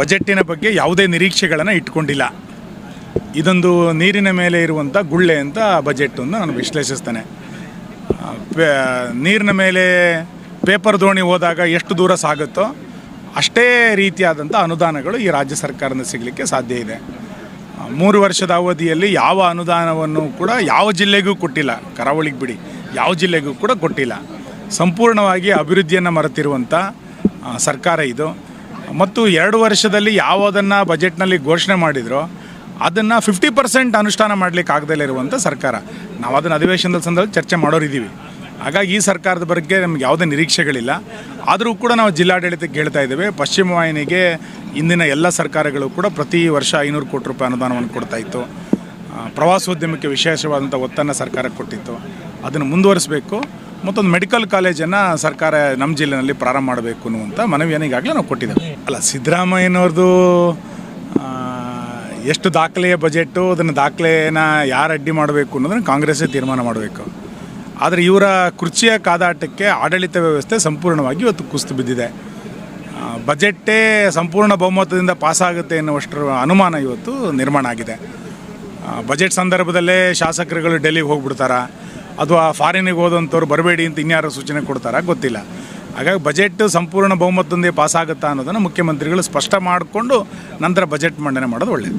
ಬಜೆಟ್ಟಿನ ಬಗ್ಗೆ ಯಾವುದೇ ನಿರೀಕ್ಷೆಗಳನ್ನು ಇಟ್ಕೊಂಡಿಲ್ಲ. ಇದೊಂದು ನೀರಿನ ಮೇಲೆ ಇರುವಂಥ ಗುಳ್ಳೆ ಅಂತ ಬಜೆಟನ್ನು ನಾನು ವಿಶ್ಲೇಷಿಸ್ತೇನೆ. ನೀರಿನ ಮೇಲೆ ಪೇಪರ್ ದೋಣಿ ಹೋದಾಗ ಎಷ್ಟು ದೂರ ಸಾಗುತ್ತೋ ಅಷ್ಟೇ ರೀತಿಯಾದಂಥ ಅನುದಾನಗಳು ಈ ರಾಜ್ಯ ಸರ್ಕಾರದಿಂದ ಸಿಗಲಿಕ್ಕೆ ಸಾಧ್ಯ ಇದೆ. 3 ವರ್ಷದ ಅವಧಿಯಲ್ಲಿ ಯಾವ ಅನುದಾನವನ್ನು ಕೂಡ ಯಾವ ಜಿಲ್ಲೆಗೂ ಕೊಟ್ಟಿಲ್ಲ, ಕರಾವಳಿಗೆ ಬಿಡಿ, ಯಾವ ಜಿಲ್ಲೆಗೂ ಕೂಡ ಕೊಟ್ಟಿಲ್ಲ. ಸಂಪೂರ್ಣವಾಗಿ ಅಭಿವೃದ್ಧಿಯನ್ನು ಮರೆತಿರುವಂಥ ಸರ್ಕಾರ ಇದು. ಮತ್ತು 2 ವರ್ಷದಲ್ಲಿ ಯಾವುದನ್ನು ಬಜೆಟ್ನಲ್ಲಿ ಘೋಷಣೆ ಮಾಡಿದ್ರೋ ಅದನ್ನು 50% ಅನುಷ್ಠಾನ ಮಾಡಲಿಕ್ಕೆ ಆಗದಲ್ಲೇ ಇರುವಂಥ ಸರ್ಕಾರ. ನಾವು ಅದನ್ನು ಅಧಿವೇಶನದ ಸಂದರ್ಭದಲ್ಲಿ ಚರ್ಚೆ ಮಾಡೋರಿದ್ದೀವಿ. ಹಾಗಾಗಿ ಈ ಸರ್ಕಾರದ ಬಗ್ಗೆ ನಮಗೆ ಯಾವುದೇ ನಿರೀಕ್ಷೆಗಳಿಲ್ಲ. ಆದರೂ ಕೂಡ ನಾವು ಜಿಲ್ಲಾಡಳಿತಕ್ಕೆ ಹೇಳ್ತಾ ಇದ್ದೇವೆ, ಪಶ್ಚಿಮ ವಾಹಿನಿಗೆ ಇಂದಿನ ಎಲ್ಲ ಸರ್ಕಾರಗಳು ಕೂಡ ಪ್ರತಿ ವರ್ಷ 500 ಕೋಟಿ ರೂಪಾಯಿ ಅನುದಾನವನ್ನು ಕೊಡ್ತಾಯಿತ್ತು. ಪ್ರವಾಸೋದ್ಯಮಕ್ಕೆ ವಿಶೇಷವಾದಂಥ ಒತ್ತನ್ನು ಸರ್ಕಾರ ಕೊಟ್ಟಿತ್ತು. ಅದನ್ನು ಮುಂದುವರಿಸಬೇಕು. ಮತ್ತೊಂದು ಮೆಡಿಕಲ್ ಕಾಲೇಜನ್ನು ಸರ್ಕಾರ ನಮ್ಮ ಜಿಲ್ಲೆಯಲ್ಲಿ ಪ್ರಾರಂಭ ಮಾಡಬೇಕು ಅನ್ನುವಂಥ ಮನವಿಯನ್ನು ಈಗಾಗಲೇ ನಾವು ಕೊಟ್ಟಿದ್ದೇವೆ. ಸಿದ್ದರಾಮಯ್ಯನವ್ರದ್ದು ಎಷ್ಟು ದಾಖಲೆಯ ಬಜೆಟು, ಅದನ್ನು ದಾಖಲೆನ ಯಾರು ಅಡ್ಡಿ ಮಾಡಬೇಕು ಅನ್ನೋದನ್ನು ಕಾಂಗ್ರೆಸ್ಸೇ ತೀರ್ಮಾನ ಮಾಡಬೇಕು. ಆದರೆ ಇವರ ಕುರ್ಚಿಯ ಕಾದಾಟಕ್ಕೆ ಆಡಳಿತ ವ್ಯವಸ್ಥೆ ಸಂಪೂರ್ಣವಾಗಿ ಇವತ್ತು ಕುಸಿದು ಬಿದ್ದಿದೆ. ಬಜೆಟ್ಟೇ ಸಂಪೂರ್ಣ ಬಹುಮತದಿಂದ ಪಾಸಾಗುತ್ತೆ ಎನ್ನುವಷ್ಟರ ಅನುಮಾನ ಇವತ್ತು ನಿರ್ಮಾಣ ಆಗಿದೆ. ಬಜೆಟ್ ಸಂದರ್ಭದಲ್ಲೇ ಶಾಸಕರುಗಳು ಡೆಲ್ಲಿಗೆ ಹೋಗ್ಬಿಡ್ತಾರಾ ಅಥವಾ ಫಾರಿನಿಗೆ ಹೋದಂಥವ್ರು ಬರಬೇಡಿ ಅಂತ ಇನ್ಯಾರು ಸೂಚನೆ ಕೊಡ್ತಾರಾ ಗೊತ್ತಿಲ್ಲ. ಹಾಗಾಗಿ ಬಜೆಟ್ ಸಂಪೂರ್ಣ ಬಹುಮತದಿಂದ ಪಾಸಾಗುತ್ತಾ ಅನ್ನೋದನ್ನು ಮುಖ್ಯಮಂತ್ರಿಗಳು ಸ್ಪಷ್ಟ ಮಾಡಿಕೊಂಡು ನಂತರ ಬಜೆಟ್ ಮಂಡನೆ ಮಾಡೋದು ಒಳ್ಳೆಯದು.